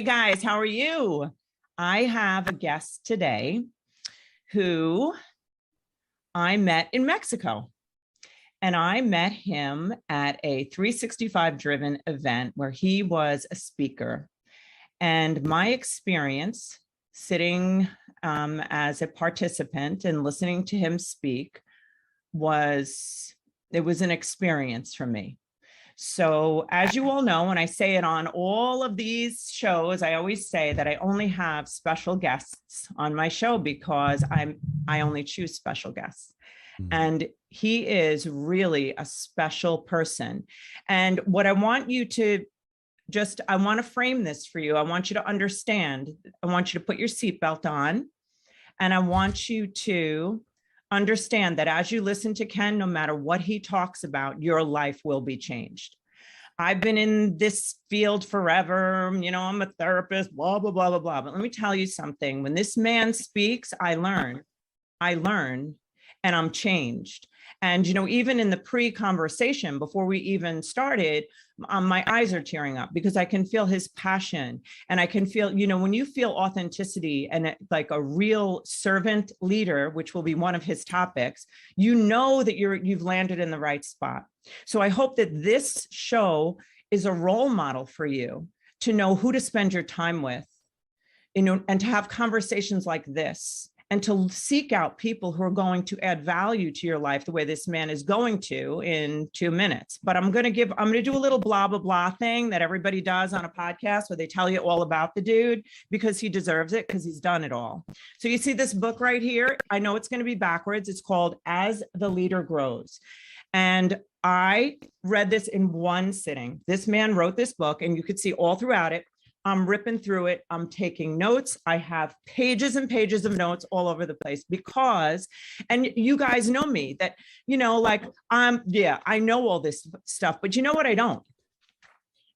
guys, how are you? I have a guest today who I met in Mexico. And I met him at a 365 driven event where he was a speaker. And my experience sitting as a participant and listening to him speak was an experience for me. So as you all know, when I say it on all of these shows, I always say that I only have special guests on my show because I only choose special guests. And he is really a special person. And what I want you to I want to frame this for you. I want you to understand. I want you to put your seatbelt on. And I want you to understand that as you listen to Ken, no matter what he talks about, your life will be changed. I've been in this field forever. You know, I'm a therapist, blah, blah, blah, blah, blah. But let me tell you something. When this man speaks, I learn, and I'm changed. And, you know, even in the pre-conversation, before we even started, my eyes are tearing up because I can feel his passion. And I can feel, you know, when you feel authenticity and like a real servant leader, which will be one of his topics, you know that you've landed in the right spot. So I hope that this show is a role model for you to know who to spend your time with, you know, and to have conversations like this, and to seek out people who are going to add value to your life the way this man is going to in 2 minutes. But I'm going to do a little blah, blah, blah thing that everybody does on a podcast where they tell you all about the dude because he deserves it, because he's done it all. So you see this book right here. I know it's going to be backwards. It's called As the Leader Grows. And I read this in one sitting. This man wrote this book, and you could see all throughout it. I'm ripping through it. I'm taking notes. I have pages and pages of notes all over the place because, and you guys know me that, you know, like I know all this stuff, but you know what? I don't.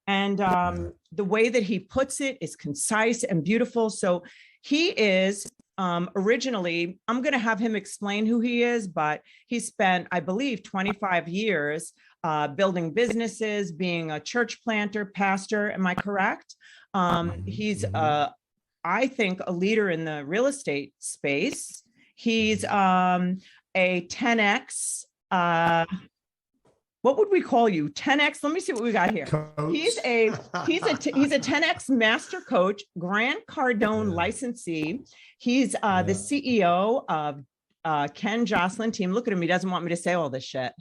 And the way that he puts it is concise and beautiful. So he is originally, I'm going to have him explain who he is, but he spent, I believe, 25 years building businesses, being a church planter, pastor. Am I correct? He's, I think, a leader in the real estate space. He's a 10X, what would we call you? 10X. Let me see what we got here. Coach. He's a 10X master coach, Grant Cardone licensee. He's the CEO of Ken Joslin team. Look at him. He doesn't want me to say all this shit.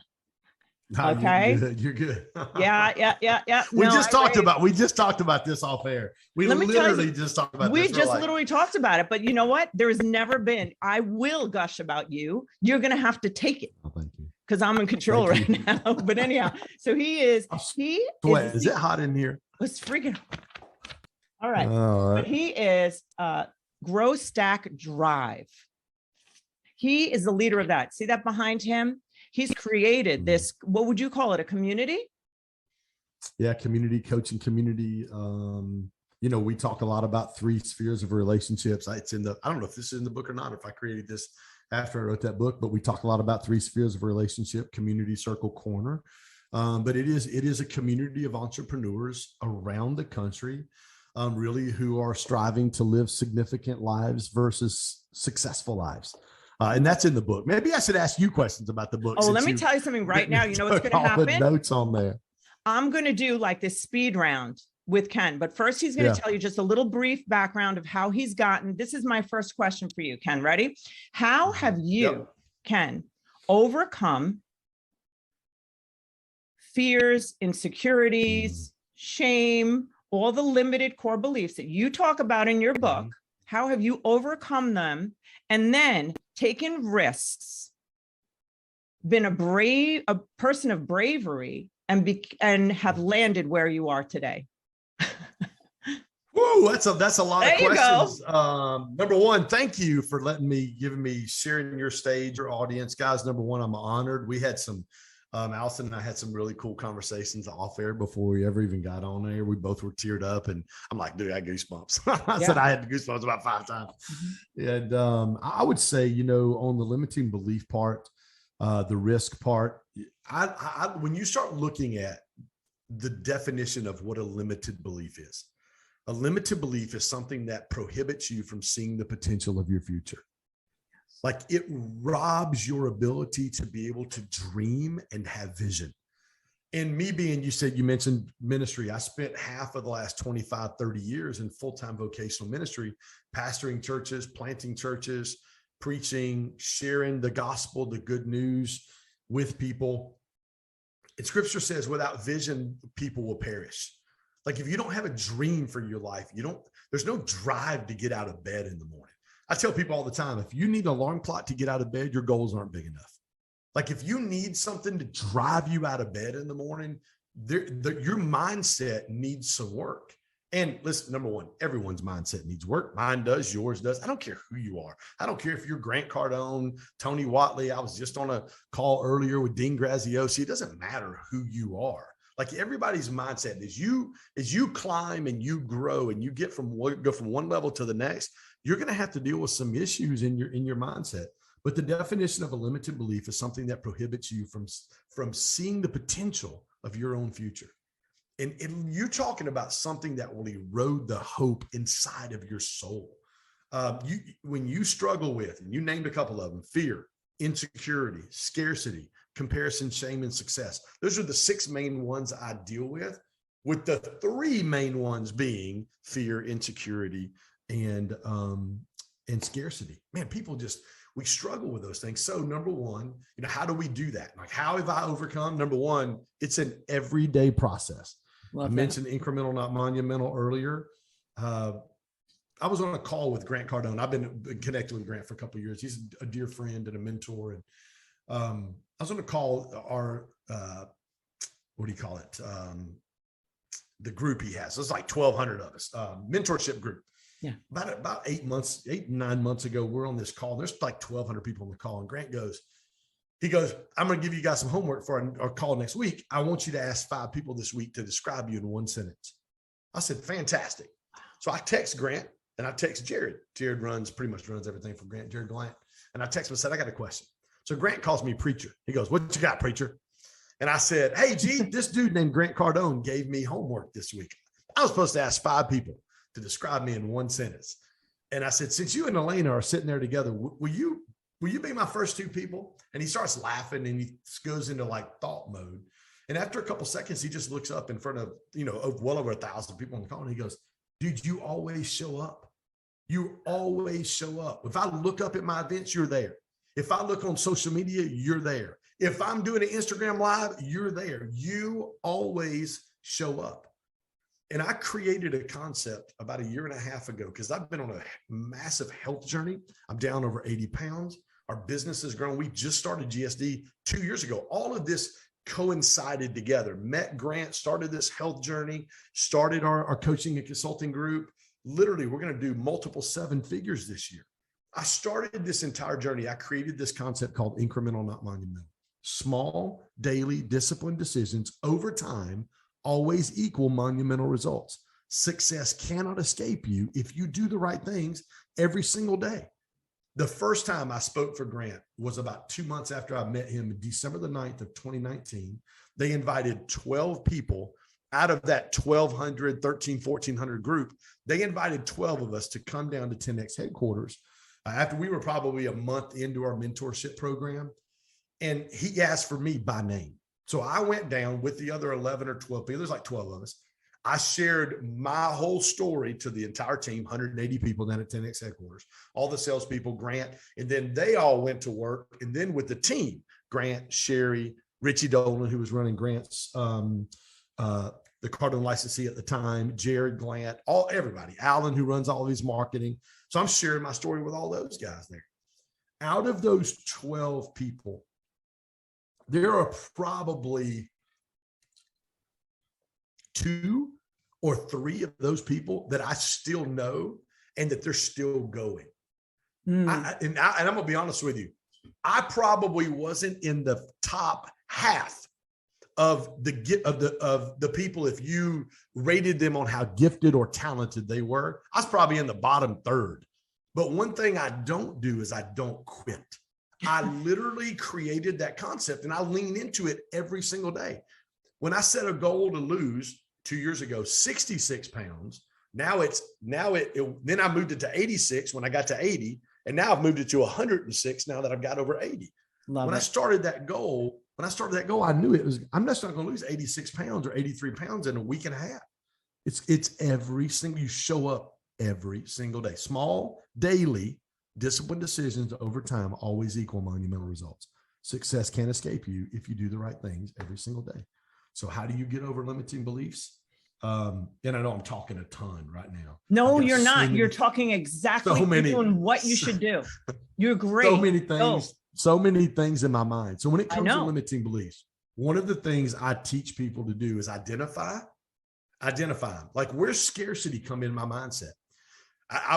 No, okay. You're good. Yeah. We just talked about this off air. We literally just talked about this. We just literally talked about it. But you know what? There's never been, I will gush about you. You're going to have to take it. Oh, thank you. Because I'm in control right now. But anyhow, so is it hot in here? It's freaking. All right. But he is Grow Stack Drive. He is the leader of that. See that behind him? He's created this, what would you call it, a community? Yeah, community coaching community. You know, we talk a lot about 3 spheres of relationships. I don't know if this is in the book or not, if I created this after I wrote that book, but we talk a lot about 3 spheres of relationship, community, circle, corner. But it is a community of entrepreneurs around the country, really, who are striving to live significant lives versus successful lives. And that's in the book. Maybe I should ask you questions about the book. Oh, let me tell you something right now. You know what's going to happen? The notes on there. I'm going to do like this speed round with Ken, but first he's going to tell you just a little brief background of how he's gotten. This is my first question for you, Ken. Ready? How have you, Ken, overcome fears, insecurities, shame, all the limited core beliefs that you talk about in your book? How have you overcome them and then taken risks, been a person of bravery, and have landed where you are today? Whoa, that's a lot of questions. Number one, thank you for giving me sharing your stage, your audience, guys. Number one, I'm honored. We had some Allison and I had some really cool conversations off air before we ever even got on air. We both were teared up, and I'm like, dude, I had goosebumps. I said I had goosebumps about 5 times. And I would say, you know, on the limiting belief part, the risk part, when you start looking at the definition of what a limited belief is, A limited belief is something that prohibits you from seeing the potential of your future. Like it robs your ability to be able to dream and have vision. And me being, you mentioned ministry. I spent half of the last 25, 30 years in full-time vocational ministry, pastoring churches, planting churches, preaching, sharing the gospel, the good news with people. And scripture says without vision, people will perish. Like if you don't have a dream for your life, there's no drive to get out of bed in the morning. I tell people all the time, if you need an alarm clock to get out of bed, your goals aren't big enough. Like if you need something to drive you out of bed in the morning, your mindset needs some work. And listen, number one, everyone's mindset needs work. Mine does, yours does. I don't care who you are. I don't care if you're Grant Cardone, Tony Watley. I was just on a call earlier with Dean Graziosi. It doesn't matter who you are. Like everybody's mindset as you climb and you grow and you go from one level to the next, you're going to have to deal with some issues in your mindset. But the definition of a limited belief is something that prohibits you from seeing the potential of your own future. And you're talking about something that will erode the hope inside of your soul. When you struggle with, and you named a couple of them, fear, insecurity, scarcity, comparison, shame, and success. Those are the 6 main ones I deal with the 3 main ones being fear, insecurity, and scarcity. Man, people we struggle with those things. So number one, how do we do that? Like, how have I overcome? Number one, it's an everyday process. I mentioned incremental, not monumental earlier. I was on a call with Grant Cardone. I've been connected with Grant for a couple of years. He's a dear friend and a mentor. And I was on a call, what do you call it? The group he has. There's like 1,200 of us, mentorship group. Yeah. About 8, 9 months ago, we're on this call. There's like 1,200 people on the call. And Grant goes, I'm going to give you guys some homework for our call next week. I want you to ask 5 people this week to describe you in 1 sentence. I said, fantastic. So I text Grant and I text Jared. Jared pretty much runs everything for Grant, Jared Glant. And I text him and said, I got a question. So Grant calls me preacher. He goes, what you got, preacher? And I said, hey, G, this dude named Grant Cardone gave me homework this week. I was supposed to ask 5 people to describe me in 1 sentence. And I said, since you and Elena are sitting there together, will you be my first 2 people? And he starts laughing and he goes into like thought mode. And after a couple seconds, he just looks up in front of, well over 1,000 people on the call. And he goes, dude, you always show up. You always show up. If I look up at my events, you're there. If I look on social media, you're there. If I'm doing an Instagram live, you're there. You always show up. And I created a concept about 1.5 years ago because I've been on a massive health journey. I'm down over 80 pounds. Our business has grown. We just started GSD 2 years ago. All of this coincided together. Met Grant, started this health journey, started our coaching and consulting group. Literally, we're going to do multiple 7 figures this year. I started this entire journey. I created this concept called incremental, not monumental. Small, daily, disciplined decisions over time always equal monumental results. Success cannot escape you if you do the right things every single day. The first time I spoke for Grant was about 2 months after I met him, December the 9th of 2019. They invited 12 people out of that 1,200, 1,400 group. They invited 12 of us to come down to 10X headquarters after we were probably a month into our mentorship program. And he asked for me by name. So I went down with the other 11 or 12 people. There's like 12 of us. I shared my whole story to the entire team, 180 people down at 10X headquarters, all the salespeople, Grant, and then they all went to work. And then with the team, Grant, Sherry, Richie Dolan, who was running Grant's, the Cardone licensee at the time, Jared Glant, everybody, Alan, who runs all of his marketing. So I'm sharing my story with all those guys there. Out of those 12 people, there are probably 2 or 3 of those people that I still know and that they're still going. And I'm going to be honest with you. I probably wasn't in the top half of the people. If you rated them on how gifted or talented they were, I was probably in the bottom third. But one thing I don't do is I don't quit. I literally created that concept and I lean into it every single day. When I set a goal to lose 2 years ago, 66 pounds, Then I moved it to 86 when I got to 80. And now I've moved it to 106 now that I've got over 80. When I started that goal, I knew I'm just not going to lose 86 pounds or 83 pounds in a week and a half. It's every single, you show up every single day. Small, daily, disciplined decisions over time always equal monumental results. Success can't escape you if you do the right things every single day. So how do you get over limiting beliefs? And I know I'm talking a ton right now. No, you're not. You're talking exactly doing what you should do. You're great. So many things in my mind. So when it comes to limiting beliefs, one of the things I teach people to do is identify them. Like, where's scarcity come in my mindset?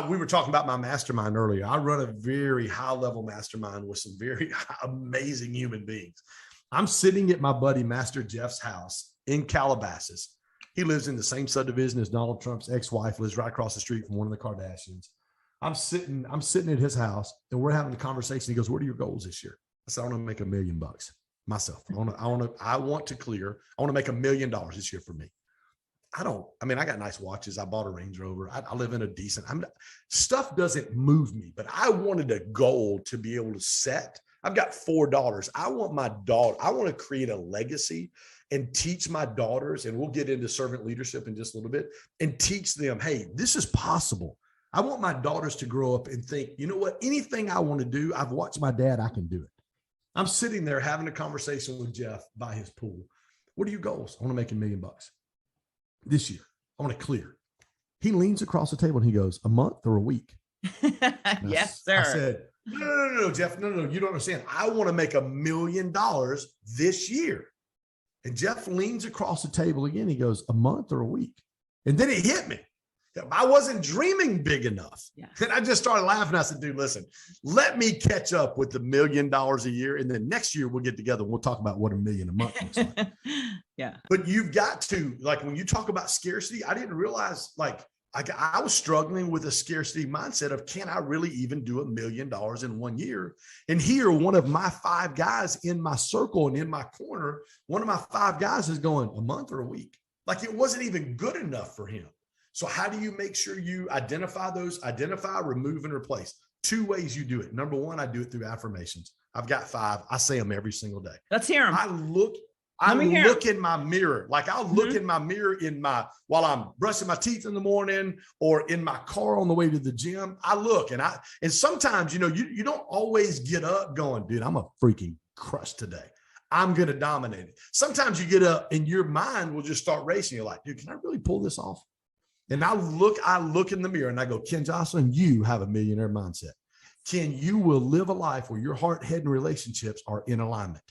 We were talking about my mastermind earlier. I run a very high level mastermind with some very amazing human beings. I'm sitting at my buddy Master Jeff's house in Calabasas. He lives in the same subdivision as Donald Trump's ex-wife, lives right across the street from one of the Kardashians. I'm sitting at his house and we're having a conversation. He goes, "What are your goals this year?" I said, "I want to make $1 million myself. I want to make $1 million this year for me." I got nice watches. I bought a Range Rover. I live in a decent, stuff doesn't move me, but I wanted a goal to be able to set. I've got 4 daughters. I want to create a legacy and teach my daughters, and we'll get into servant leadership in just a little bit, and teach them, hey, this is possible. I want my daughters to grow up and think, you know what, anything I want to do, I've watched my dad, I can do it. I'm sitting there having a conversation with Jeff by his pool. What are your goals? I want to make $1 million this year. I want to clear. He leans across the table and he goes, "A month or a week?" Yes, sir. I said, no, Jeff, no, you don't understand. I want to make $1 million this year. And Jeff leans across the table again. He goes, "A month or a week?" And then it hit me. I wasn't dreaming big enough. Yeah. And I just started laughing. I said, "Dude, listen, let me catch up with $1 million a year. And then next year we'll get together and we'll talk about what $1 million a month looks like." Yeah. But you've got to, like, when you talk about scarcity, I didn't realize, like, I was struggling with a scarcity mindset of, can I really even do $1 million in 1 year? And here, one of my 5 guys in my circle and in my corner, one of my 5 guys is going, "A month or a week?" Like, it wasn't even good enough for him. So how do you make sure you identify, remove, and replace? 2 ways you do it. Number 1, I do it through affirmations. I've got 5. I say them every single day. Let's hear them. I look in my mirror. Like, I'll look in my mirror while I'm brushing my teeth in the morning or in my car on the way to the gym. I look and sometimes, you don't always get up going, "Dude, I'm a freaking crush today. I'm going to dominate it." Sometimes you get up and your mind will just start racing. You're like, "Dude, can I really pull this off?" And I look in the mirror and I go, "Ken Joslin, you have a millionaire mindset. Ken, you will live a life where your heart, head, and relationships are in alignment.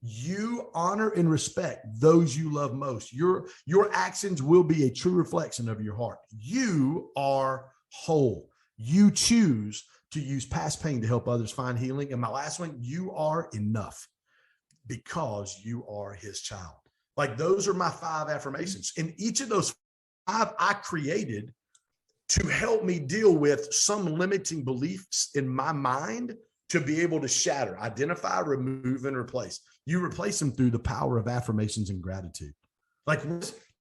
You honor and respect those you love most. Your actions will be a true reflection of your heart. You are whole. You choose to use past pain to help others find healing." And my last one, you are enough because you are his child. Like, those are my 5 affirmations. And each of those 5 I created to help me deal with some limiting beliefs in my mind to be able to shatter, identify, remove, and replace. You replace them through the power of affirmations and gratitude. Like,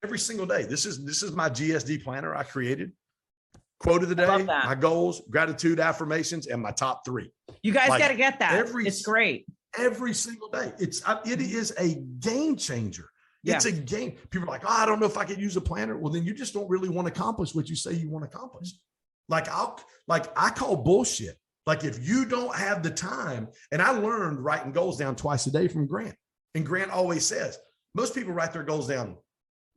every single day. This is my GSD planner I created. Quote of the day, my goals, gratitude, affirmations, and my top 3. You guys got to get that. It's great. Every single day. It is a game changer. Yeah. It's a game. People are like, "Oh, I don't know if I could use a planner." Well, then you just don't really want to accomplish what you say you want to accomplish. I call bullshit. Like, if you don't have the time, and I learned writing goals down twice a day from Grant. And Grant always says, most people write their goals down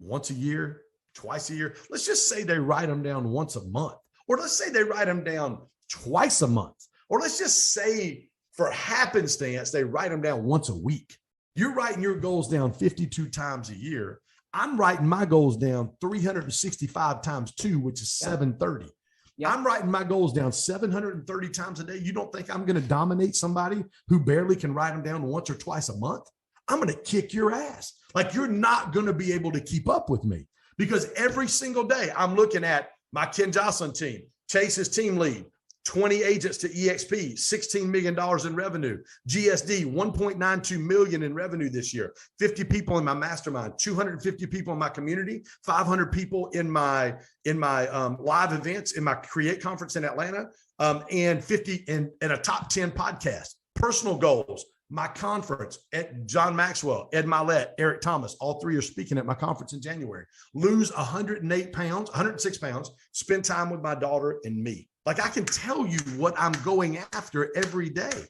once a year, twice a year. Let's just say they write them down once a month, or let's say they write them down twice a month, or let's just say for happenstance, they write them down once a week. You're writing your goals down 52 times a year. I'm writing my goals down 365 times 2, which is 730. Yep. I'm writing my goals down 730 times a day. You don't think I'm going to dominate somebody who barely can write them down once or twice a month? I'm going to kick your ass. Like, you're not going to be able to keep up with me, because every single day I'm looking at my Ken Joslin team, Chase's team lead, 20 agents to EXP, $16 million in revenue. GSD, 1.92 million in revenue this year. 50 people in my mastermind, 250 people in my community, 500 people in my live events, in my Create conference in Atlanta, and 50 in a top 10 podcast. Personal goals, my conference at John Maxwell, Ed Milet, Eric Thomas, all three are speaking at my conference in January. Lose 106 pounds, spend time with my daughter and me. Like, I can tell you what I'm going after every day.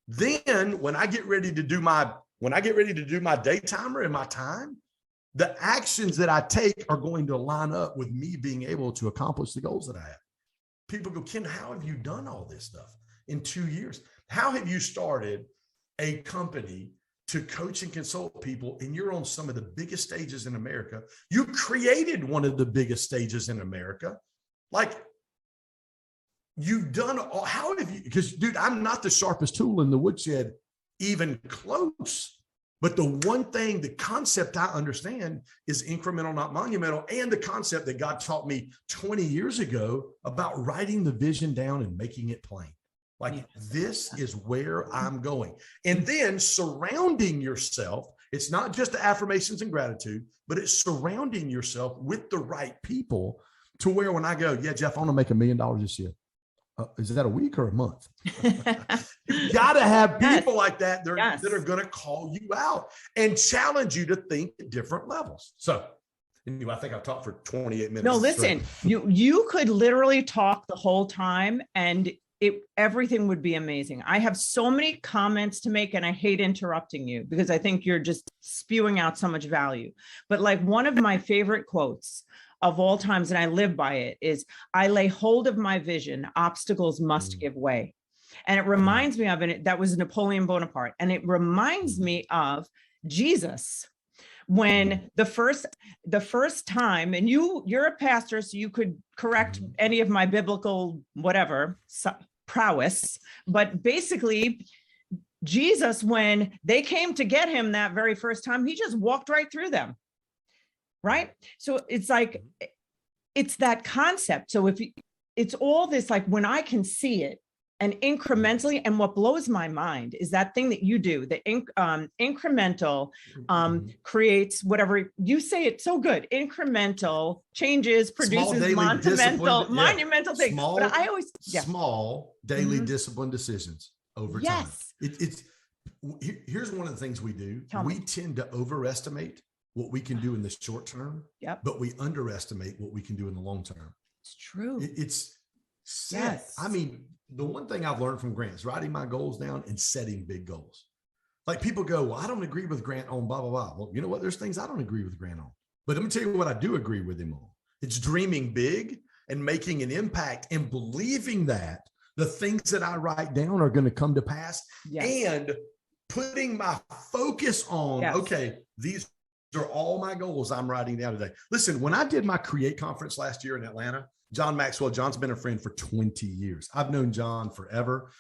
Then when I get ready to do my day timer and my time, the actions that I take are going to line up with me being able to accomplish the goals that I have. People go, Ken, how have you done all this stuff in 2 years? How have you started a company to coach and consult people, and you're on some of the biggest stages in America? You created one of the biggest stages in America. Like, you've done all, how have you, because dude, I'm not the sharpest tool in the woodshed, even close. But the one thing, the concept I understand is incremental, not monumental. And the concept that God taught me 20 years ago about writing the vision down and making it plain. Like, this is where I'm going. And then surrounding yourself, it's not just the affirmations and gratitude, but it's surrounding yourself with the right people to where when I go, yeah, Jeff, I want to make $1 million this year. Is that a week or a month? You got to have people like that that are going to call you out and challenge you to think at different levels. So anyway, I think I've talked for 28 minutes. No, listen, you could literally talk the whole time and everything would be amazing. I have so many comments to make, and I hate interrupting you because I think you're just spewing out so much value. But like, one of my favorite quotes of all times, and I live by it, is, I lay hold of my vision, obstacles must give way. And it reminds me of it. That was Napoleon Bonaparte. And it reminds me of Jesus, when the first time, and you're a pastor, so you could correct any of my biblical, whatever, prowess, but basically Jesus, when they came to get him that very first time, he just walked right through them. Right. So it's like, it's that concept. So it's all this, like, when I can see it and incrementally, and what blows my mind is that thing that you do, the incremental creates whatever you say. It's so good. Incremental changes, produces monumental things. But I always, small daily disciplined decisions over time. Here's one of the things we do. We tend to overestimate what we can do in the short term, but we underestimate what we can do in the long term. It's true. It's set. I mean, the one thing I've learned from Grant is writing my goals down and setting big goals. Like, people go, well, I don't agree with Grant on blah, blah, blah. Well, you know what? There's things I don't agree with Grant on. But let me tell you what I do agree with him on. It's dreaming big and making an impact and believing that the things that I write down are going to come to pass, and putting my focus on, okay, these are all my goals I'm writing down today. Listen, when I did my Create conference last year in Atlanta, John Maxwell, John's been a friend for 20 years. I've known John forever.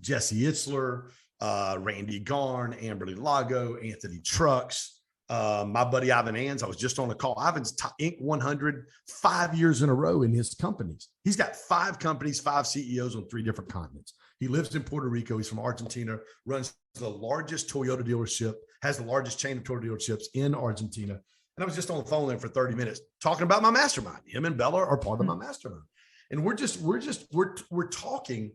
Jesse Itzler, Randy Garn, Amberly Lago, Anthony Trucks, my buddy Ivan Ans. I was just on a call. Ivan's Inc. 100 5 years in a row in his companies. He's got 5 companies, 5 CEOs on 3 different continents. He lives in Puerto Rico. He's from Argentina, runs the largest Toyota dealership, has the largest chain of Toyota dealerships in Argentina. And I was just on the phone there for 30 minutes talking about my mastermind. Him and Bella are part of my mastermind. And we're talking.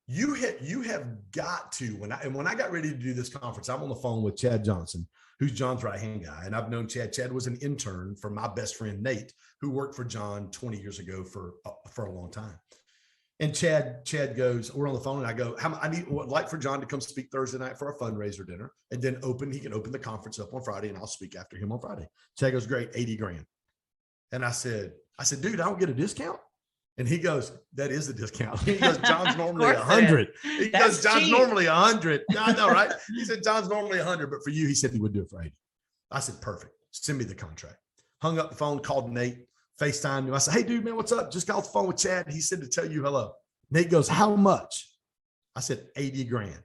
You have got to, when I got ready to do this conference, I'm on the phone with Chad Johnson, who's John's right-hand guy. And I've known Chad. Chad was an intern for my best friend, Nate, who worked for John 20 years ago for a long time. And Chad goes, we're on the phone, and I go, would like for John to come speak Thursday night for a fundraiser dinner, and then he can open the conference up on Friday, and I'll speak after him on Friday. Chad goes, great, 80 grand. And I said, dude, I don't get a discount. And he goes, that is the discount. He goes, John's normally 100. He goes, John's normally 100. I know, right? He said, John's normally 100, but for you, he said he would do it for 80. I said, perfect. Send me the contract. Hung up the phone, called Nate, FaceTime him. I said, hey, dude, man, what's up? Just got off the phone with Chad. He said to tell you hello. Nate goes, how much? I said, 80 grand.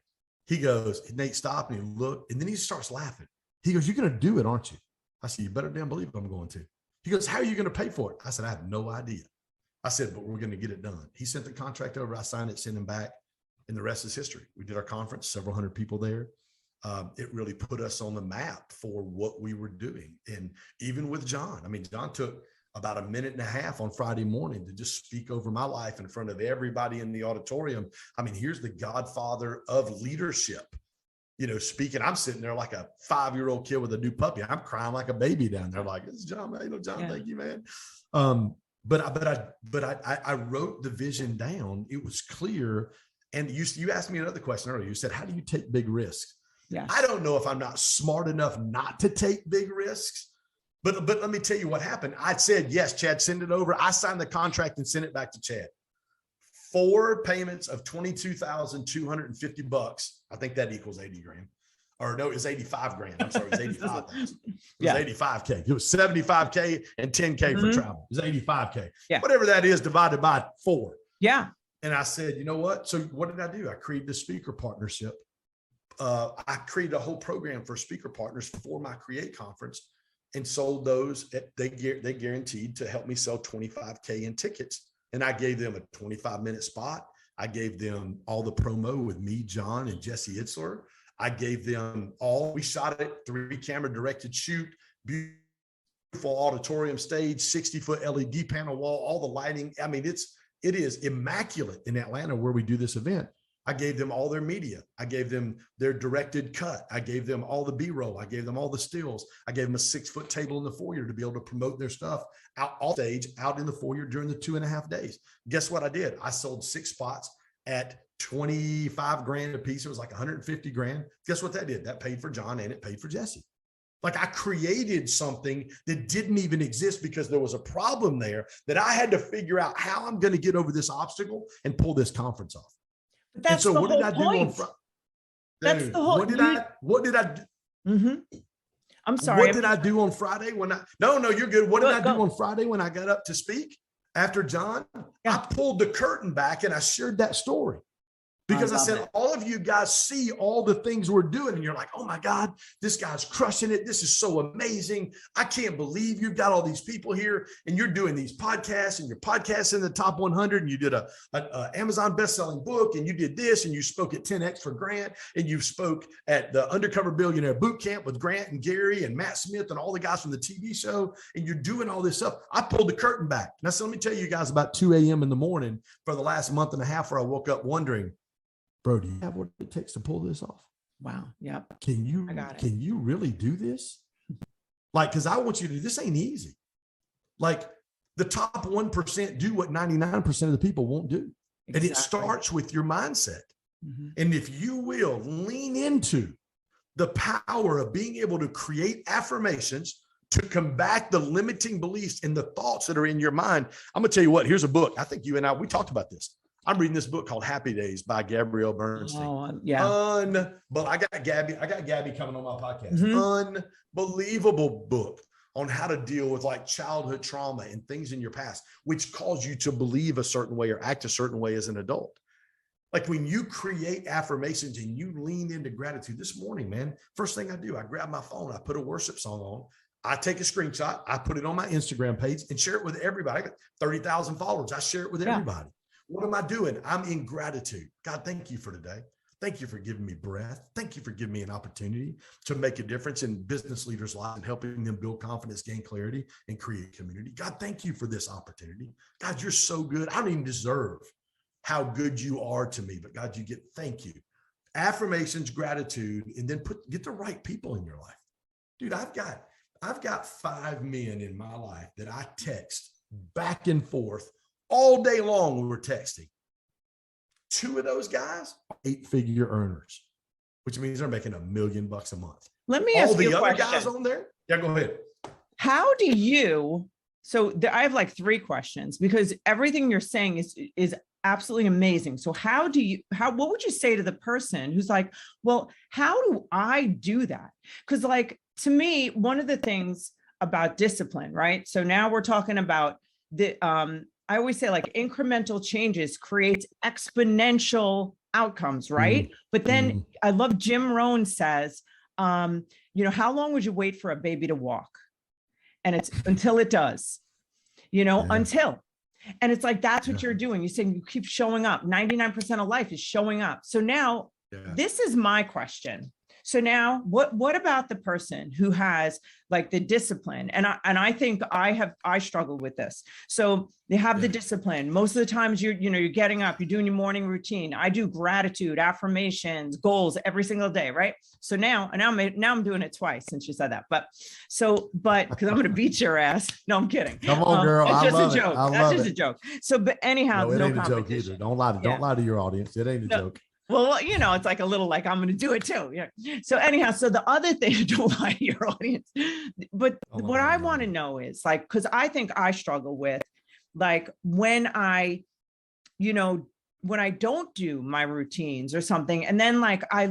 He goes, Nate stopped and he looked, and then he starts laughing. He goes, you're going to do it, aren't you? I said, you better damn believe I'm going to. He goes, how are you going to pay for it? I said, I have no idea. I said, but we're going to get it done. He sent the contract over. I signed it, sent him back, and the rest is history. We did our conference, several hundred people there. It really put us on the map for what we were doing. And even with John, I mean, John took about a minute and a half on Friday morning to just speak over my life in front of everybody in the auditorium. I mean, here's the godfather of leadership, speaking. I'm sitting there like a 5-year-old kid with a new puppy. I'm crying like a baby down there. Like, this is John, man. John, yeah. Thank you, man. But I wrote the vision down. It was clear. And you asked me another question earlier. You said, how do you take big risks? Yes. I don't know if I'm not smart enough not to take big risks, but let me tell you what happened. I said, yes, Chad, send it over. I signed the contract and sent it back to Chad. 4 payments of $22,250. I think that equals 80 grand. Or no, it's 85 grand. I'm sorry, it's 85,000. It was 85K. It was 75K and 10K for travel. It was 85K. Yeah. Whatever that is divided by 4. Yeah. And I said, you know what? So what did I do? I created the speaker partnership. I created a whole program for speaker partners for my Create conference and sold those. They guaranteed to help me sell 25K in tickets. And I gave them a 25-minute spot. I gave them all the promo with me, John, and Jesse Itzler. I gave them we shot it, 3-camera directed shoot, beautiful auditorium stage, 60-foot LED panel wall, all the lighting. I mean, it is immaculate in Atlanta where we do this event. I gave them all their media. I gave them their directed cut. I gave them all the B-roll. I gave them all the stills. I gave them a 6-foot table in the foyer to be able to promote their stuff out on stage, out in the foyer during the 2.5 days. Guess what I did? I sold 6 spots at 25 grand a piece. It was like 150 grand. Guess what that did? That paid for John and it paid for Jesse. Like, I created something that didn't even exist because there was a problem there that I had to figure out how I'm going to get over this obstacle and pull this conference off. That's the whole point. That's the whole. What did I do? Mm-hmm. I'm sorry. What did I do on Friday No, you're good. What did I do on Friday when I got up to speak after John? Yeah. I pulled the curtain back and I shared that story. Because I said, all of you guys see all the things we're doing. And you're like, oh my God, this guy's crushing it. This is so amazing. I can't believe you've got all these people here and you're doing these podcasts and you're podcasting in the top 100. And you did a Amazon bestselling book and you did this and you spoke at 10X for Grant and you spoke at the Undercover Billionaire Boot Camp with Grant and Gary and Matt Smith and all the guys from the TV show. And you're doing all this stuff. I pulled the curtain back. Now, so let me tell you guys, about 2 a.m. in the morning for the last month and a half where I woke up wondering, bro, do you have what it takes to pull this off? Wow. Yep. Can you really do this? Like, because I want you to, this ain't easy. Like, the top 1% do what 99% of the people won't do. Exactly. And it starts with your mindset. Mm-hmm. And if you will lean into the power of being able to create affirmations to combat the limiting beliefs and the thoughts that are in your mind, I'm going to tell you what, here's a book. I think you and I, we talked about this. I'm reading this book called Happy Days by Gabrielle Bernstein. Oh, yeah. But I got Gabby coming on my podcast. Mm-hmm. Unbelievable book on how to deal with like childhood trauma and things in your past, which cause you to believe a certain way or act a certain way as an adult. Like, when you create affirmations and you lean into gratitude. This morning, man, first thing I do, I grab my phone, I put a worship song on, I take a screenshot, I put it on my Instagram page and share it with everybody. I got 30,000 followers. I share it with everybody. What am I doing? I'm in gratitude. God, thank you for today. Thank you for giving me breath. Thank you for giving me an opportunity to make a difference in business leaders' lives and helping them build confidence, gain clarity, and create community. God, thank you for this opportunity. God, you're so good. I don't even deserve how good you are to me, but God, thank you. Affirmations, gratitude, and then get the right people in your life. Dude, I've got 5 men in my life that I text back and forth all day long when we're texting. 2 of those guys are 8-figure earners, which means they're making $1 million a month. Let me ask you a question. All the other guys on there? Yeah, go ahead. How do you, I have like 3 questions because everything you're saying is absolutely amazing. So what would you say to the person who's like, well, how do I do that? Because like, to me, one of the things about discipline, right? So now we're talking about I always say like incremental changes creates exponential outcomes, right? But then I love Jim Rohn says, how long would you wait for a baby to walk? And it's until it does, until. And it's like, that's what you're doing. You're saying you keep showing up. 99% of life is showing up. So now this is my question. So now what about the person who has like the discipline? And I think I struggle with this. So they have the discipline. Most of the times you're getting up, you're doing your morning routine. I do gratitude, affirmations, goals every single day. Right. So now I'm doing it twice since you said that. But because I'm going to beat your ass. No, I'm kidding. Come on, girl. It's I just love a joke. it. That's just a joke. So, but anyhow, no, it ain't a joke competition. either. Don't lie to your audience. It ain't a joke. Well, it's like a little like, I'm going to do it too. Yeah. So anyhow, so the other thing, don't lie to your audience, but what I want to know is like, because I think I struggle with like when I don't do my routines or something, and then like I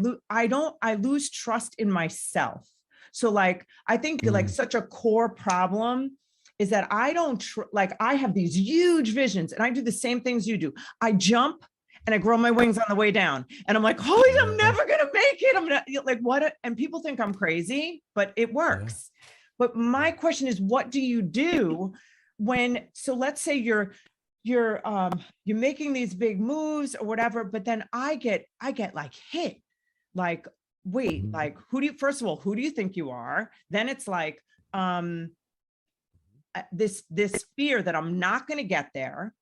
lose trust in myself. So like, I think like such a core problem is that I don't like, I have these huge visions and I do the same things you do. I jump and I grow my wings on the way down. And I'm like, oh, I'm never going to make it. I'm like, what? And people think I'm crazy, but it works. Yeah. But my question is, what do you do so let's say you're making these big moves or whatever, but then I get like hit, like, wait, like, first of all, who do you think you are? Then it's like, this fear that I'm not going to get there.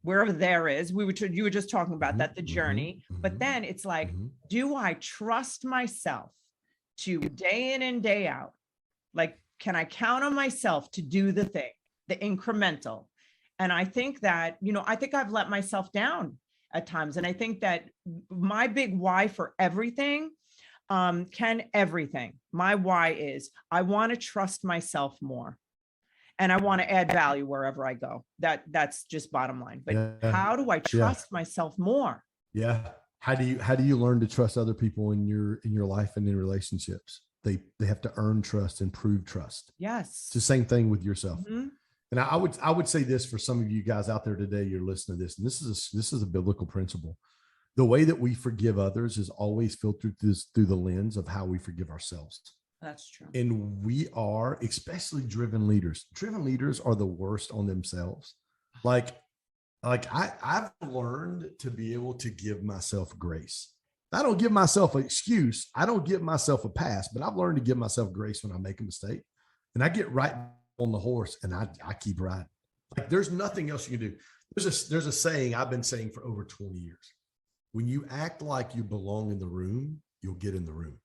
Wherever there is, you were just talking about that, the journey, but then it's like, do I trust myself to day in and day out? Like, can I count on myself to do the thing, the incremental? And I think that, I think I've let myself down at times. And I think that my big why for everything, my why is I want to trust myself more. And I want to add value wherever I go. That's just bottom line. But how do I trust myself more? Yeah. How do you learn to trust other people in your life and in relationships? They have to earn trust and prove trust. Yes. It's the same thing with yourself. And I would say this for some of you guys out there today, you're listening to this, and this is a biblical principle. The way that we forgive others is always filtered through the lens of how we forgive ourselves. That's true. And we are, especially driven leaders. Driven leaders are the worst on themselves. Like I've learned to be able to give myself grace. I don't give myself an excuse. I don't give myself a pass, but I've learned to give myself grace when I make a mistake. And I get right on the horse and I keep riding. Like there's nothing else you can do. There's a saying I've been saying for over 20 years. When you act like you belong in the room, you'll get in the room.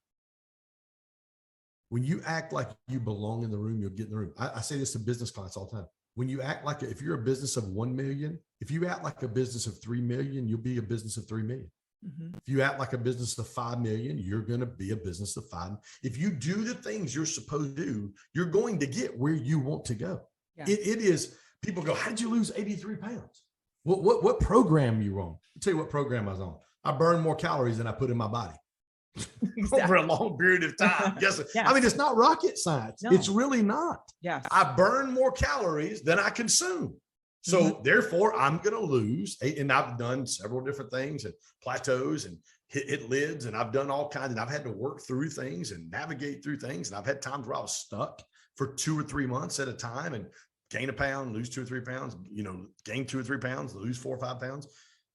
When you act like you belong in the room, you'll get in the room. I say this to business clients all the time. When you act like, if you're a business of 1 million, if you act like a business of 3 million, you'll be a business of 3 million. If you act like a business of 5 million, you're going to be a business of 5. If you do the things you're supposed to do, you're going to get where you want to go. Yeah. It is, people go, how did you lose 83 pounds? What program are you on? I'll tell you what program I was on. I burned more calories than I put in my body. Exactly. Over a long period of time. Yes. I mean, it's not rocket science. No. It's really not. Yes. I burn more calories than I consume. So therefore I'm going to lose. And I've done several different things and plateaus and hit lids. And I've done all kinds, and I've had to work through things and navigate through things. And I've had times where I was stuck for 2 or 3 months at a time and gain a pound, lose 2 or 3 pounds, gain 2 or 3 pounds, lose 4 or 5 pounds.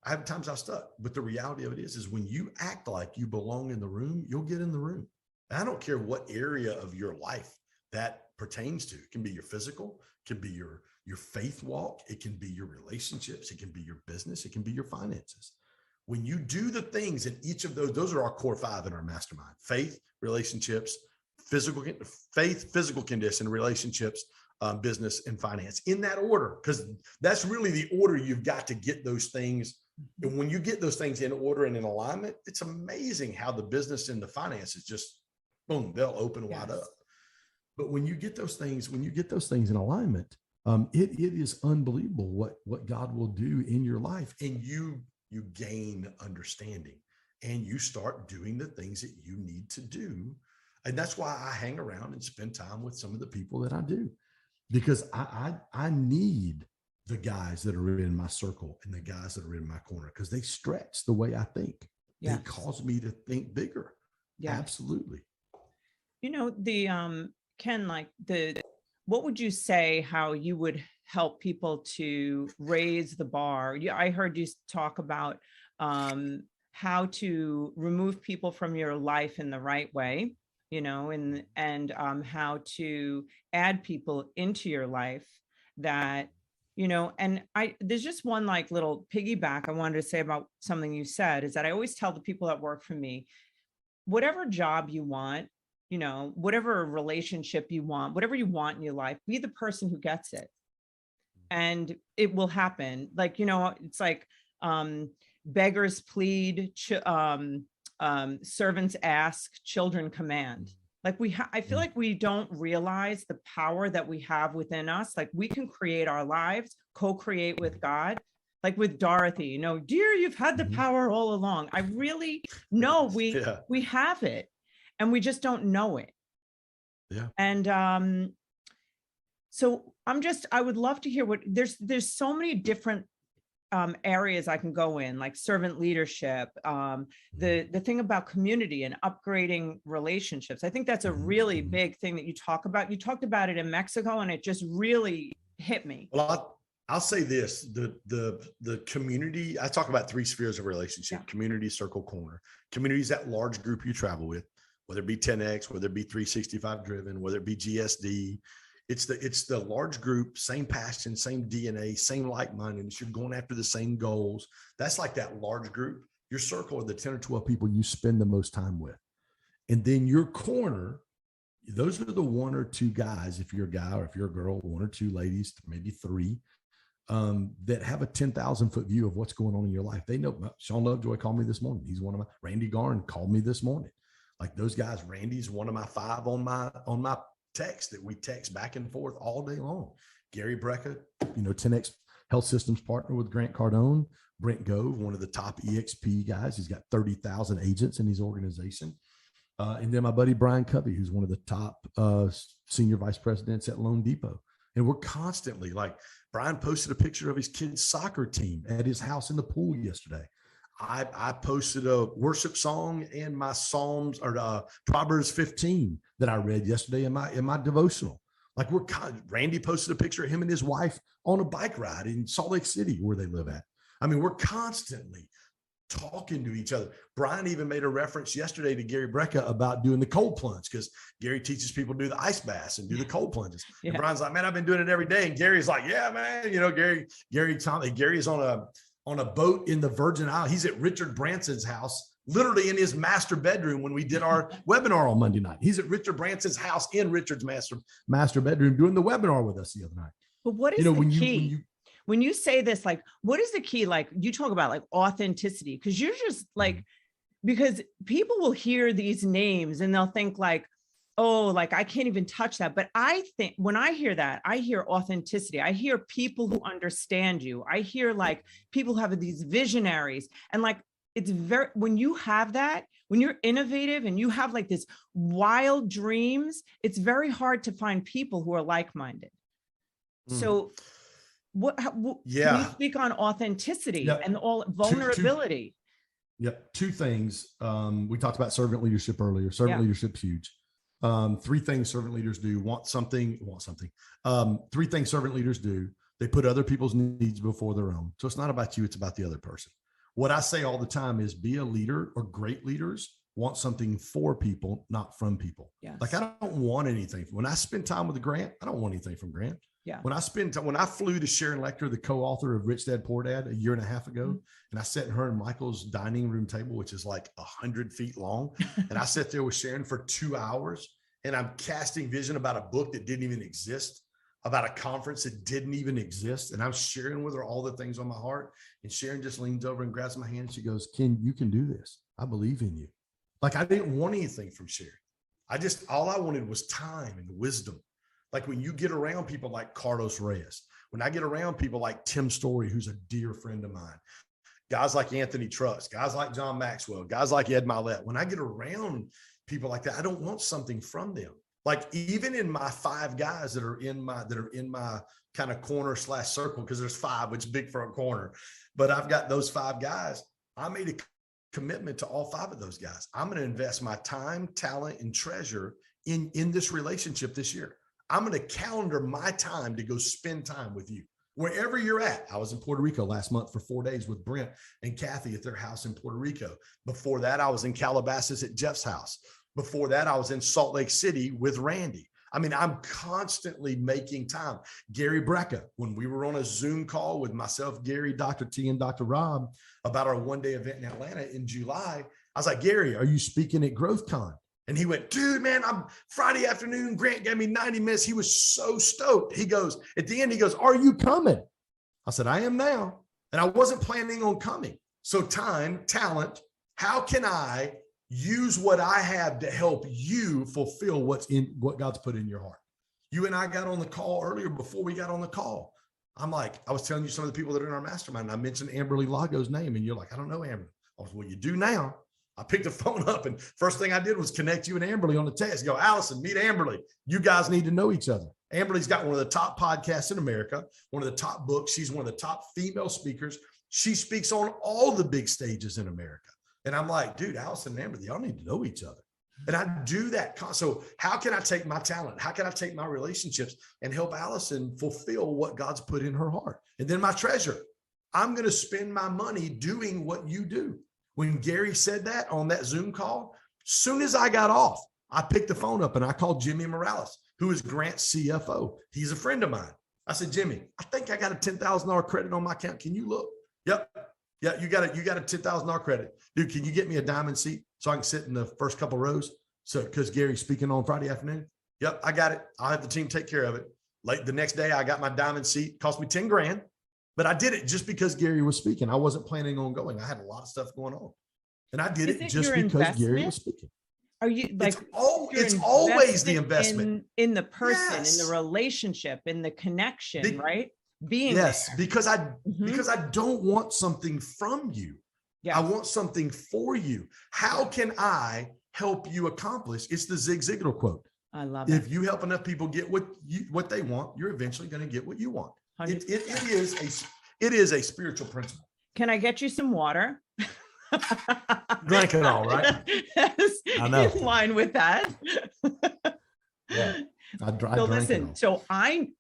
I have times I've stuck, but the reality of it is when you act like you belong in the room, you'll get in the room. And I don't care what area of your life that pertains to. It can be your physical, it can be your faith walk, it can be your relationships, it can be your business, it can be your finances. When you do the things in each of those are our core 5 in our mastermind: faith, relationships, physical condition, relationships, business, and finance, in that order, because that's really the order you've got to get those things. And when you get those things in order and in alignment, it's amazing how the business and the finances just, boom, they'll open wide up. But when you get those things in alignment, it is unbelievable what God will do in your life. And you gain understanding and you start doing the things that you need to do. And that's why I hang around and spend time with some of the people that I do, because I need the guys that are in my circle and the guys that are in my corner, because they stretch the way I think. They cause me to think bigger. Yeah, absolutely. The Ken, like what would you say how you would help people to raise the bar? I heard you talk about how to remove people from your life in the right way, and how to add people into your life that, and there's just one like little piggyback I wanted to say about something you said, is that I always tell the people that work for me, whatever job you want, whatever relationship you want, whatever you want in your life, be the person who gets it. And it will happen. Like, it's like beggars plead, servants ask, children command. Like I feel like we don't realize the power that we have within us. Like we can create our lives, co-create with God. Like with Dorothy, dear, you've had the power all along. I really know we have it, and we just don't know it. Yeah. And so I would love to hear what there's so many different areas I can go in, like servant leadership, the thing about community and upgrading relationships. I think that's a really big thing that you talk about. You talked about it in Mexico, and it just really hit me. Well, I'll say this, the community, I talk about 3 spheres of relationship, community, circle, corner. Community is that large group you travel with, whether it be 10X, whether it be 365 driven, whether it be GSD. It's the large group, same passion, same DNA, same like-mindedness. You're going after the same goals. That's like that large group. Your circle are the 10 or 12 people you spend the most time with. And then your corner, those are the 1 or 2 guys, if you're a guy or if you're a girl, 1 or 2 ladies, maybe 3, that have a 10,000 foot view of what's going on in your life. They know. Sean Lovejoy called me this morning. He's one of my, Randy Garn called me this morning. Like those guys, Randy's one of my 5 on my text that we text back and forth all day long. Gary Brecka, 10X Health Systems partner with Grant Cardone. Brent Gove, one of the top EXP guys. He's got 30,000 agents in his organization. And then my buddy Brian Covey, who's one of the top senior vice presidents at Loan Depot. And we're constantly, like, Brian posted a picture of his kids' soccer team at his house in the pool yesterday. I posted a worship song and my Psalms or Proverbs 15 that I read yesterday in my devotional. Like Randy posted a picture of him and his wife on a bike ride in Salt Lake City where they live at. I mean, we're constantly talking to each other. Brian even made a reference yesterday to Gary Brecka about doing the cold plunge, because Gary teaches people to do the ice baths and do the cold plunges. Yeah. And Brian's like, man, I've been doing it every day. And Gary's like, yeah, man, Gary is on a boat in the Virgin Islands. He's at Richard Branson's house, literally in his master bedroom when we did our webinar on Monday night. He's at Richard Branson's house in Richard's master bedroom doing the webinar with us the other night. But what is the key? When you say this, like, what is the key? Like, you talk about like authenticity, because you're just like, because people will hear these names and they'll think like, oh, like I can't even touch that. But I think when I hear that, I hear authenticity. I hear people who understand you. I hear like people who have these visionaries, and like, it's when you have that, when you're innovative and you have like this wild dreams, it's very hard to find people who are like-minded. So can you speak on authenticity and all vulnerability? Two things. We talked about servant leadership earlier. Servant leadership's huge. 3 things servant leaders do. Want something. 3 things servant leaders do. They put other people's needs before their own. So it's not about you, it's about the other person. What I say all the time is be a leader, or great leaders want something for people, not from people. Yes. Like I don't want anything. When I spend time with Grant, I don't want anything from Grant. Yeah. When I flew to Sharon Lecter, the co-author of Rich Dad Poor Dad, 1.5 years ago, and I sat in her and Michael's dining room table, which is like 100 feet long. And I sat there with Sharon for 2 hours, and I'm casting vision about a book that didn't even exist, about a conference that didn't even exist. And I'm sharing with her all the things on my heart. And Sharon just leans over and grabs my hand. And she goes, Ken, you can do this. I believe in you. Like I didn't want anything from Sharon. All I wanted was time and wisdom. Like when you get around people like Carlos Reyes, when I get around people like Tim Story, who's a dear friend of mine, guys like Anthony Truss, guys like John Maxwell, guys like Ed Milet, when I get around people like that, I don't want something from them. Like even in my 5 guys that are in my kind of corner / circle, because there's 5, which is big for a corner, but I've got those 5 guys. I made a commitment to all 5 of those guys. I'm going to invest my time, talent, and treasure in this relationship this year. I'm going to calendar my time to go spend time with you. Wherever you're at. I was in Puerto Rico last month for 4 days with Brent and Kathy at their house in Puerto Rico. Before that, I was in Calabasas at Jeff's house. Before that, I was in Salt Lake City with Randy. I mean, I'm constantly making time. Gary Brecka, when we were on a Zoom call with myself, Gary, Dr. T, and Dr. Rob about our one-day event in Atlanta in July, I was like, Gary, are you speaking at GrowthCon? And he went, dude, man, I'm Friday afternoon. Grant gave me 90 minutes. He was so stoked. He goes, at the end, he goes, are you coming? I said, I am now. And I wasn't planning on coming. So time, talent, how can I use what I have to help you fulfill what God's put in your heart? You and I got on the call earlier before we got on the call. I'm like, I was telling you some of the people that are in our mastermind. And I mentioned Amberly Lago's name. And you're like, I don't know Amberly. I was, well, you do now. I picked the phone up and first thing I did was connect you and Amberly on the text. Go, Allison, meet Amberly. You guys need to know each other. Amberly's got one of the top podcasts in America, one of the top books. She's one of the top female speakers. She speaks on all the big stages in America. And I'm like, dude, Allison and Amberly, y'all need to know each other. And I do that. So how can I take my talent? How can I take my relationships and help Allison fulfill what God's put in her heart? And then my treasure, I'm going to spend my money doing what you do. When Gary said that on that Zoom call, soon as I got off, I picked the phone up and I called Jimmy Morales, who is Grant's CFO. He's a friend of mine. I said, Jimmy, I think I got a $10,000 credit on my account. Can you look? Yep. Yeah, you got a $10,000 credit. Dude, can you get me a diamond seat so I can sit in the first couple rows? So, because Gary's speaking on Friday afternoon. Yep, I got it. I'll have the team take care of it. Like the next day, I got my diamond seat. Cost me 10 grand. But I did it just because Gary was speaking. I wasn't planning on going. I had a lot of stuff going on. And I did it just because Gary was speaking. Are you like, it's always the investment in the person, yes, in the relationship, in the connection, right? Being yes, there. because I don't want something from you. Yes. I want something for you. How can I help you accomplish? It's the Zig Ziglar quote. I love it. If you help enough people get what they want, you're eventually going to get what you want. It is a spiritual principle. Can I get you some water? Drink it all, right? Yes, I know. In line with that. Yeah. So listen, so I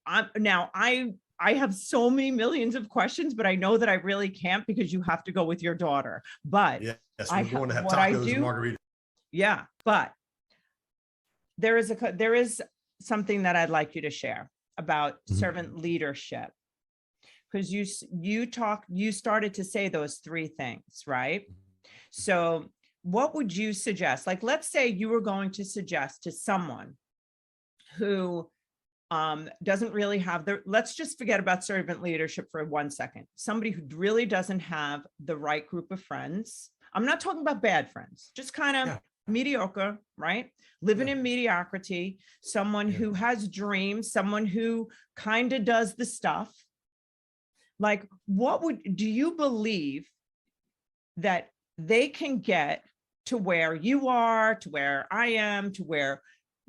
have so many millions of questions, but I know that I really can't because you have to go with your daughter. But yes, we're going to have tacos and margaritas. Yeah, but there is something that I'd like you to share about servant leadership, because you started to say those three things, right? So what would you suggest? Like, let's say you were going to suggest to someone who doesn't really have let's just forget about servant leadership for 1 second. Somebody who really doesn't have the right group of friends. I'm not talking about bad friends, just kind of mediocre, right? Living in mediocrity, someone who has dreams, someone who kind of does the stuff. Like, do you believe that they can get to where you are, to where I am, to where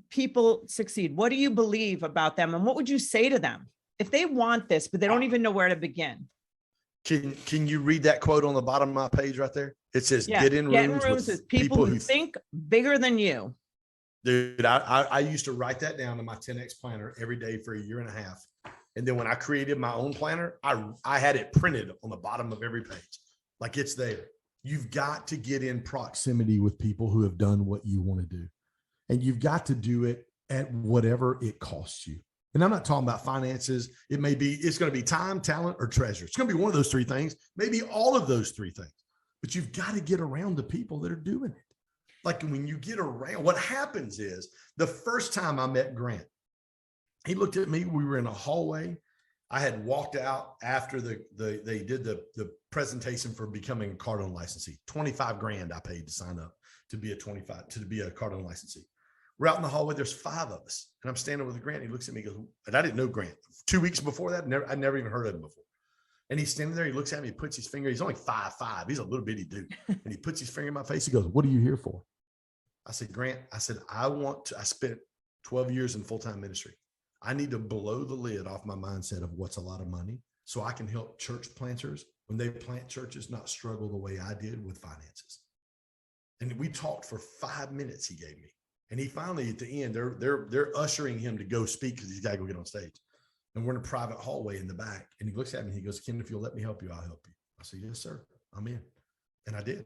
people succeed? What do you believe about them? And what would you say to them if they want this, but they don't even know where to begin? Can you read that quote on the bottom of my page right there? It says, get in rooms with people who think bigger than you. Dude, I used to write that down in my 10X planner every day for 1.5 years. And then when I created my own planner, I had it printed on the bottom of every page. Like, it's there. You've got to get in proximity with people who have done what you want to do. And you've got to do it at whatever it costs you. And I'm not talking about finances. It's going to be time, talent, or treasure. It's going to be one of those three things, maybe all of those three things. But you've got to get around the people that are doing it. Like, when you get around, what happens is, the first time I met Grant, he looked at me. We were in a hallway. I had walked out after they did the presentation for becoming a cardinal licensee. 25 grand I paid to sign up to be a cardinal licensee. We're out in the hallway. There's 5 of us, and I'm standing with Grant. He looks at me, goes, and I didn't know Grant. 2 weeks before that, I'd never even heard of him before. And he's standing there. He looks at me, puts his finger. He's only 5'5". He's a little bitty dude, and he puts his finger in my face. He goes, "What are you here for?" I said, "Grant," I said, I spent 12 years in full-time ministry. I need to blow the lid off my mindset of what's a lot of money, so I can help church planters when they plant churches not struggle the way I did with finances. And we talked for 5 minutes, he gave me. And he finally, at the end, they're ushering him to go speak because he's got to go get on stage. And we're in a private hallway in the back. And he looks at me and he goes, Ken, if you'll let me help you, I'll help you. I said, yes, sir. I'm in. And I did.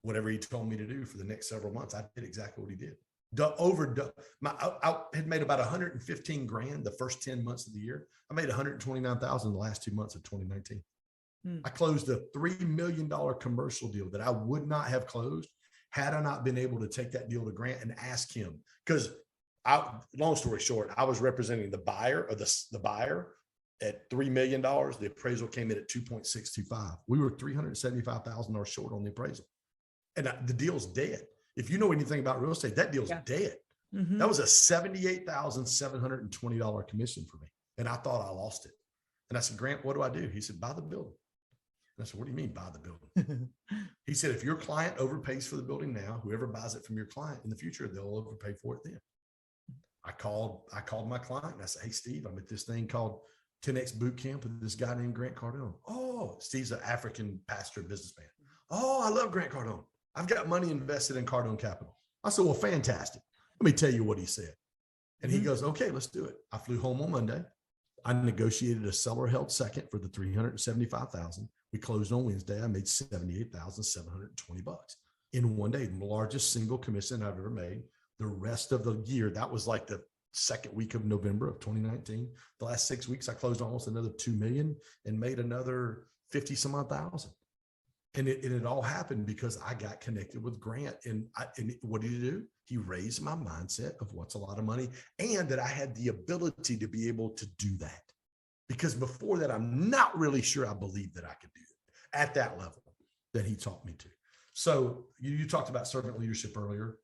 Whatever he told me to do for the next several months, I did exactly what he did. I had made about 115 grand the first 10 months of the year. I made 129,000 the last 2 months of 2019. I closed a $3 million commercial deal that I would not have closed had I not been able to take that deal to Grant and ask him. Because long story short, I was representing the buyer at $3 million. The appraisal came in at 2.625. We were $375,000 short on the appraisal. And the deal's dead. If you know anything about real estate, that deal's dead. Mm-hmm. That was a $78,720 commission for me. And I thought I lost it. And I said, Grant, what do I do? He said, buy the building. And I said, what do you mean buy the building? He said, if your client overpays for the building now, whoever buys it from your client in the future, they'll overpay for it then. I called my client and I said, hey, Steve, I'm at this thing called 10X boot camp with this guy named Grant Cardone. Oh, Steve's an African pastor, businessman. Oh, I love Grant Cardone. I've got money invested in Cardone Capital. I said, well, fantastic. Let me tell you what he said. And he goes, okay, let's do it. I flew home on Monday. I negotiated a seller held second for the $375,000. We closed on Wednesday. I made $78,720 in one day, the largest single commission I've ever made. The rest of the year, that was like the second week of November of 2019. The last 6 weeks, I closed almost another 2 million and made another 50 some odd thousand. And it all happened because I got connected with Grant. And what did he do? He raised my mindset of what's a lot of money, and that I had the ability to be able to do that. Because before that, I'm not really sure I believed that I could do it at that level that he taught me to. So you talked about servant leadership earlier.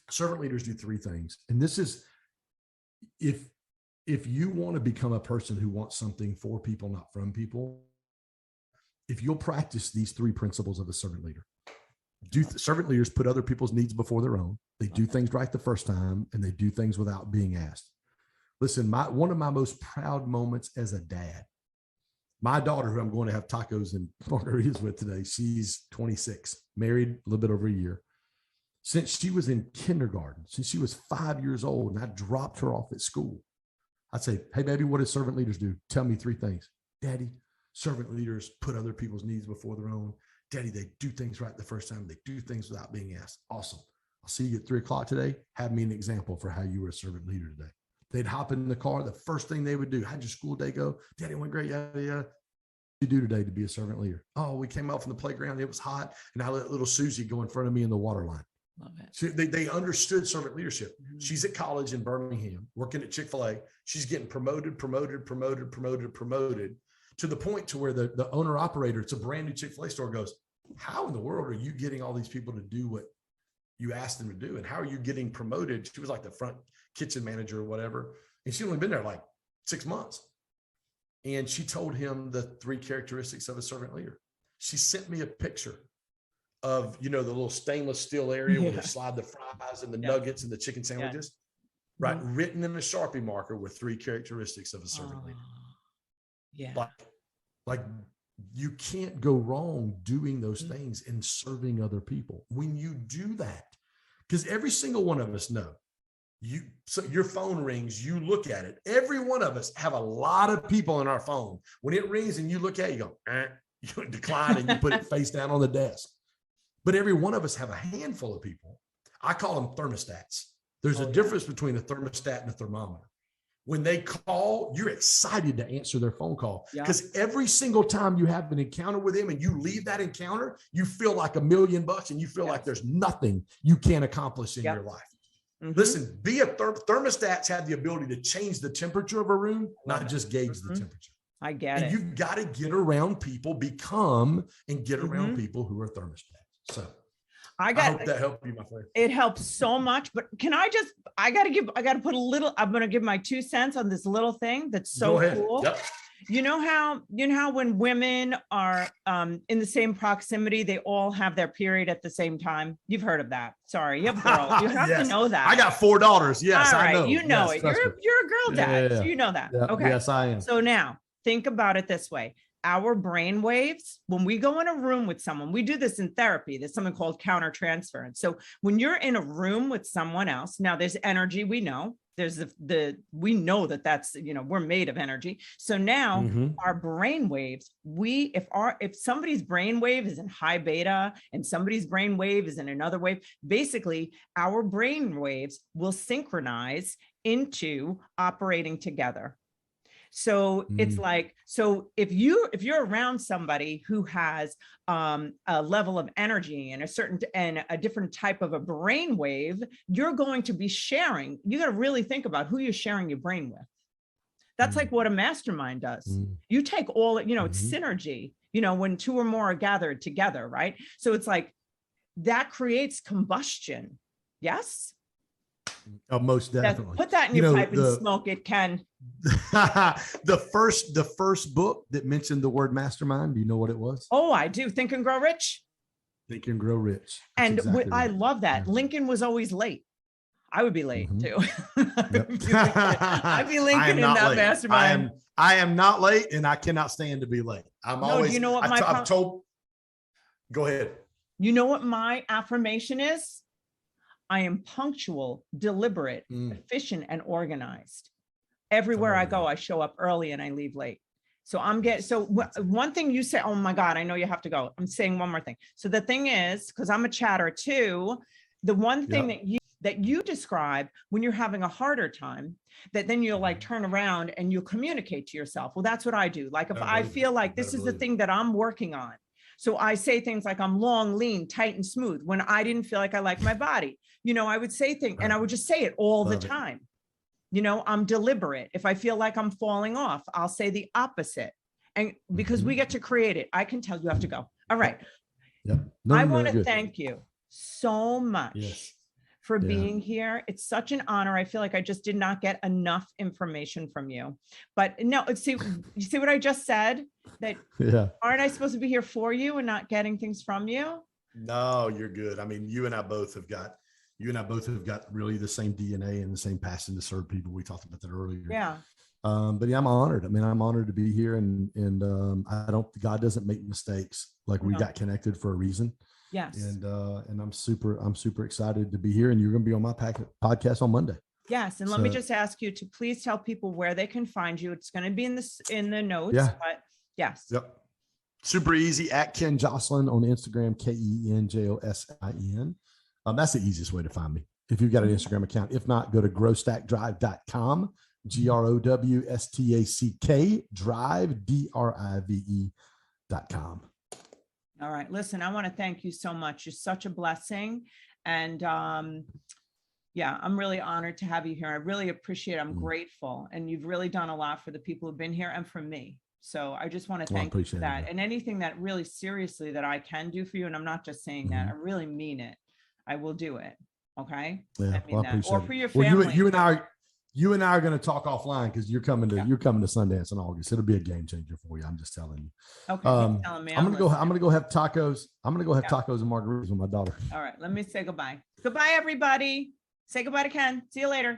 Servant leaders do three things. And this is, if you want to become a person who wants something for people, not from people, if you'll practice these three principles of a servant leader, servant leaders put other people's needs before their own. They do things right the first time, and they do things without being asked. Listen, one of my most proud moments as a dad, my daughter, who I'm going to have tacos and margaritas with today, she's 26, married a little bit over a year. Since she was in kindergarten, since she was 5 years old, and I dropped her off at school, I'd say, hey, baby, what do servant leaders do? Tell me three things. Daddy, servant leaders put other people's needs before their own. Daddy, they do things right the first time. They do things without being asked. Awesome. I'll see you at 3 o'clock today. Have me an example for how you were a servant leader today. They'd hop in the car. The first thing they would do, how'd your school day go? Daddy, went great. Yada, yada. What did you do today to be a servant leader? Oh, we came out from the playground. It was hot. And I let little Susie go in front of me in the water line. Love it. So they understood servant leadership. Mm-hmm. She's at college in Birmingham, working at Chick-fil-A. She's getting promoted to the point to where the owner operator, it's a brand new Chick-fil-A store, goes, how in the world are you getting all these people to do what you asked them to do? And how are you getting promoted? She was like the front kitchen manager or whatever. And she'd only been there like 6 months. And she told him the three characteristics of a servant leader. She sent me a picture of, the little stainless steel area where they slide the fries and the nuggets and the chicken sandwiches, right? Mm-hmm. Written in a Sharpie marker with three characteristics of a servant leader. Yeah. Like you can't go wrong doing those things and serving other people. When you do that, because every single one of us know, so your phone rings, you look at it. Every one of us have a lot of people in our phone. When it rings and you look at it, you go, you decline and you put it face down on the desk. But every one of us have a handful of people. I call them thermostats. There's a difference between a thermostat and a thermometer. When they call, you're excited to answer their phone call because every single time you have an encounter with them and you leave that encounter, you feel like $1 million and you feel like there's nothing you can't accomplish in your life. Mm-hmm. Listen, thermostats have the ability to change the temperature of a room, not just gauge the temperature. I get it. You've got to get around people, get around people who are thermostats. So I hope that helped you, my friend. It helps so much, but I'm going to give my 2 cents on this little thing that's so cool. Yep. You know how when women are in the same proximity, they all have their period at the same time. You've heard of that. Sorry, you have girls. You have to know that. I got 4 daughters. Yes, all right, I know. You know it. You're a girl dad, so you know that. Yeah. Okay. Yes, I am. So now think about it this way. our brain waves, when we go in a room with someone, we do this in therapy. There's something called countertransference. So when you're in a room with someone else, now there's energy, we know. There's we know that that's, we're made of energy. So now our brain waves, if somebody's brain wave is in high beta and somebody's brain wave is in another wave, basically our brain waves will synchronize into operating together. So it's like, so if you're around somebody who has a level of energy and a different type of a brain wave, you're going to be sharing. You got to really think about who you're sharing your brain with. That's like what a mastermind does. You take all, it's synergy, when two or more are gathered together, right? So it's like that creates combustion. Yes. Oh, most definitely. Put that in your pipe and smoke it, Ken. The first book that mentioned the word mastermind, do you know what it was? Oh, I do. Think and Grow Rich. Think and Grow Rich. That's exactly right. I love that. Yeah. Lincoln was always late. I would be late too. I'd be Lincoln in that mastermind. I am not late, and I cannot stand to be late. I'm always. You know what I'm told. Go ahead. You know what my affirmation is? I am punctual, deliberate, efficient, and organized. Everywhere I go, I show up early and I leave late. So one thing you say, oh my God, I know you have to go. I'm saying one more thing. So the thing is, because I'm a chatter too, the one thing that you describe when you're having a harder time, that then you'll like turn around and you'll communicate to yourself. Well, that's what I do. Like if I feel like this is the thing that I'm working on. So I say things like I'm long, lean, tight, and smooth when I didn't feel like I liked my body. I would say things and I would just say it all the time. I'm deliberate. If I feel like I'm falling off, I'll say the opposite. And because we get to create it, I can tell you have to go. All right. Yep. I want to thank you so much for being here. It's such an honor. I feel like I just did not get enough information from you. But no, you see what I just said? That aren't I supposed to be here for you and not getting things from you? No, you're good. I mean, you and I both have got really the same DNA and the same passion to serve people. We talked about that earlier. Yeah. But yeah, I'm honored. I mean, I'm honored to be here, and God doesn't make mistakes. Like we got connected for a reason. Yes. And I'm super excited to be here, and you're going to be on my podcast on Monday. Yes. And let me just ask you to please tell people where they can find you. It's going to be in the notes, but yes. Yep. Super easy at Ken Joslin on Instagram, KenJoslin. That's the easiest way to find me if you've got an Instagram account. If not, go to growstackdrive.com, GROWSTACK drive, DRIVE.com. All right. Listen, I want to thank you so much. You're such a blessing. And I'm really honored to have you here. I really appreciate it. I'm grateful. And you've really done a lot for the people who've been here and for me. So I just want to thank you for that. And anything that really seriously that I can do for you. And I'm not just saying that, I really mean it. I will do it. Okay. Yeah. I appreciate or for your family. Well, you and I are going to talk offline because you're coming to Sundance in August. It'll be a game changer for you. I'm just telling you. Okay. Telling me. I'm going to go have tacos. I'm going to go have tacos and margaritas with my daughter. All right. Let me say goodbye. Goodbye, everybody. Say goodbye to Ken. See you later.